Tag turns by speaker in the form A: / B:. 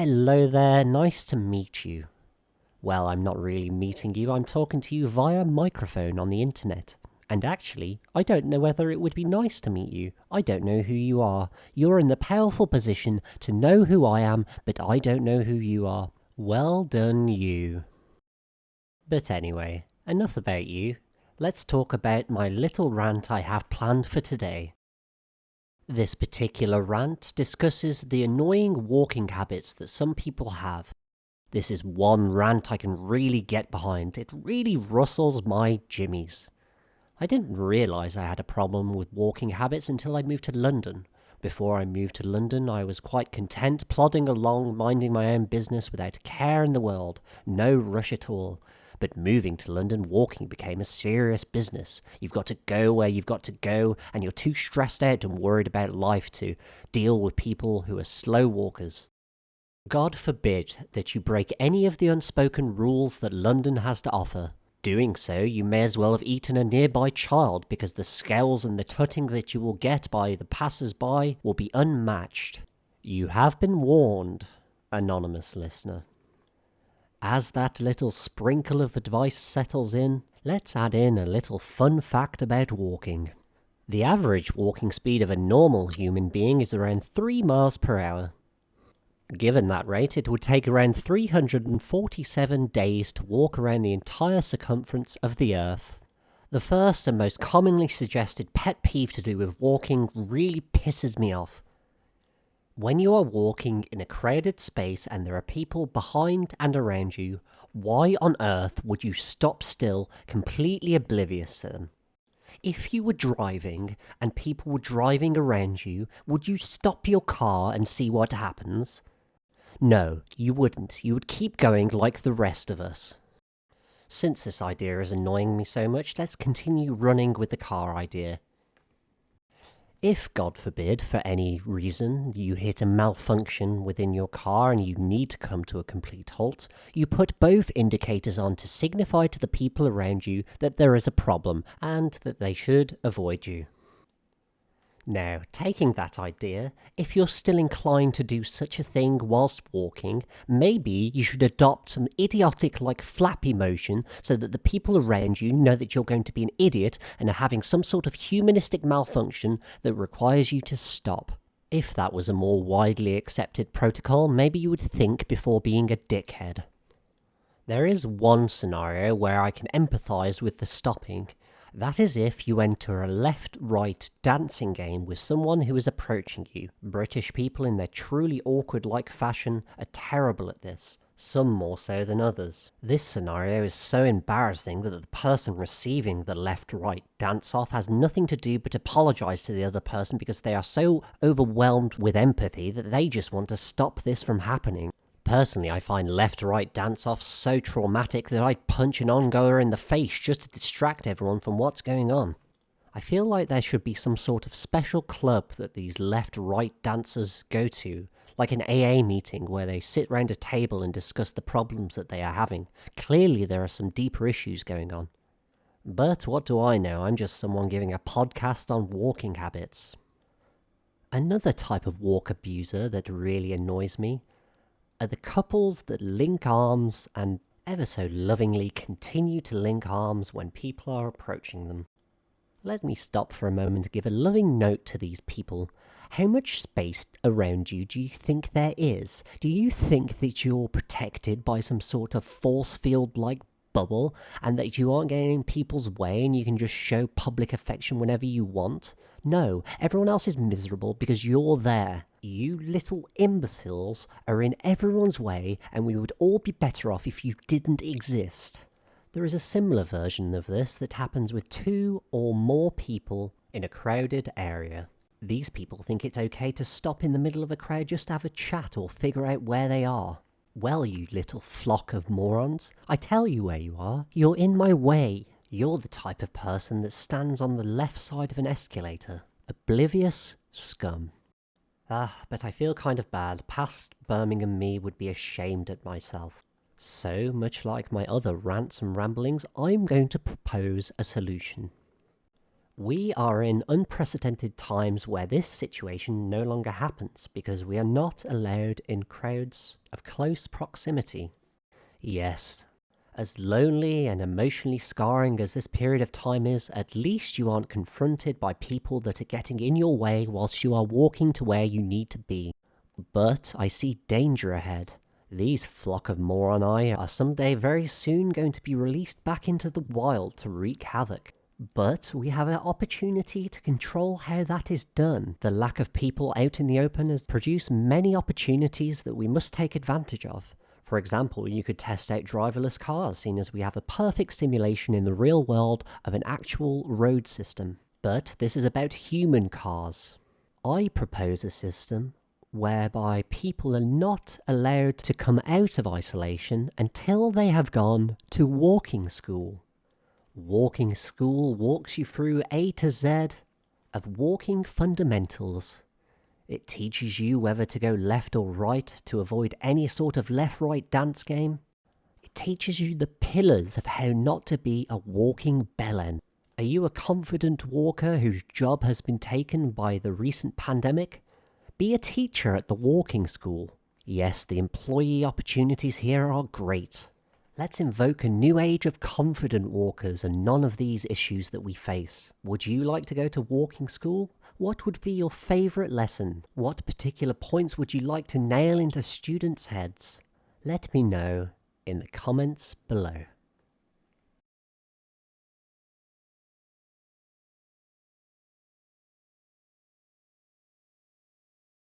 A: Hello there, nice to meet you. Well, I'm not really meeting you, I'm talking to you via microphone on the internet. And actually, I don't know whether it would be nice to meet you. I don't know who you are. You're in the powerful position to know who I am, but I don't know who you are. Well done, you. But anyway, enough about you. Let's talk about my little rant I have planned for today. This particular rant discusses the annoying walking habits that some people have. This is one rant I can really get behind. It really rustles my jimmies. I didn't realise I had a problem with walking habits until I moved to London. Before I moved to London, I was quite content plodding along, minding my own business without a care in the world, no rush at all. But moving to London, walking became a serious business. You've got to go where you've got to go, and you're too stressed out and worried about life to deal with people who are slow walkers. God forbid that you break any of the unspoken rules that London has to offer. Doing so, you may as well have eaten a nearby child, because the scowls and the tutting that you will get by the passers-by will be unmatched. You have been warned, anonymous listener. As that little sprinkle of advice settles in, let's add in a little fun fact about walking. The average walking speed of a normal human being is around 3 miles per hour. Given that rate, it would take around 347 days to walk around the entire circumference of the Earth. The first and most commonly suggested pet peeve to do with walking really pisses me off. When you are walking in a crowded space and there are people behind and around you, why on earth would you stop still, completely oblivious to them? If you were driving and people were driving around you, would you stop your car and see what happens? No, you wouldn't. You would keep going like the rest of us. Since this idea is annoying me so much, let's continue running with the car idea. If, God forbid, for any reason, you hit a malfunction within your car and you need to come to a complete halt, you put both indicators on to signify to the people around you that there is a problem and that they should avoid you. Now, taking that idea, if you're still inclined to do such a thing whilst walking, maybe you should adopt some idiotic flappy motion so that the people around you know that you're going to be an idiot and are having some sort of humanistic malfunction that requires you to stop. If that was a more widely accepted protocol, maybe you would think before being a dickhead. There is one scenario where I can empathise with the stopping. That is if you enter a left-right dancing game with someone who is approaching you. British people in their truly awkward-like fashion are terrible at this, some more so than others. This scenario is so embarrassing that the person receiving the left-right dance-off has nothing to do but apologise to the other person because they are so overwhelmed with empathy that they just want to stop this from happening. Personally, I find left-right dance-offs so traumatic that I'd punch an ongoer in the face just to distract everyone from what's going on. I feel like there should be some sort of special club that these left-right dancers go to, like an AA meeting where they sit round a table and discuss the problems that they are having. Clearly there are some deeper issues going on. But what do I know? I'm just someone giving a podcast on walking habits. Another type of walk abuser that really annoys me are the couples that link arms and ever so lovingly continue to link arms when people are approaching them. Let me stop for a moment to give a loving note to these people. How much space around you do you think there is? Do you think that you're protected by some sort of force field-like bubble and that you aren't getting in people's way and you can just show public affection whenever you want? No, everyone else is miserable because you're there. You little imbeciles are in everyone's way and we would all be better off if you didn't exist. There is a similar version of this that happens with 2 or more people in a crowded area. These people think it's okay to stop in the middle of a crowd just to have a chat or figure out where they are. Well, you little flock of morons, I tell you where you are. You're in my way. You're the type of person that stands on the left side of an escalator. Oblivious scum. But I feel kind of bad. Past Birmingham me would be ashamed at myself. So, much like my other rants and ramblings, I'm going to propose a solution. We are in unprecedented times where this situation no longer happens because we are not allowed in crowds of close proximity. Yes, as lonely and emotionally scarring as this period of time is, at least you aren't confronted by people that are getting in your way whilst you are walking to where you need to be. But I see danger ahead. These flock of moroni are someday very soon going to be released back into the wild to wreak havoc. But we have an opportunity to control how that is done. The lack of people out in the open has produced many opportunities that we must take advantage of. For example, you could test out driverless cars, seeing as we have a perfect simulation in the real world of an actual road system. But this is about human cars. I propose a system whereby people are not allowed to come out of isolation until they have gone to walking school. Walking school walks you through A to Z of walking fundamentals. It teaches you whether to go left or right to avoid any sort of left-right dance game. It teaches you the pillars of how not to be a walking bellend. Are you a confident walker whose job has been taken by the recent pandemic? Be a teacher at the walking school. Yes, the employee opportunities here are great. Let's invoke a new age of confident walkers and none of these issues that we face. Would you like to go to walking school? What would be your favourite lesson? What particular points would you like to nail into students' heads? Let me know in the comments below.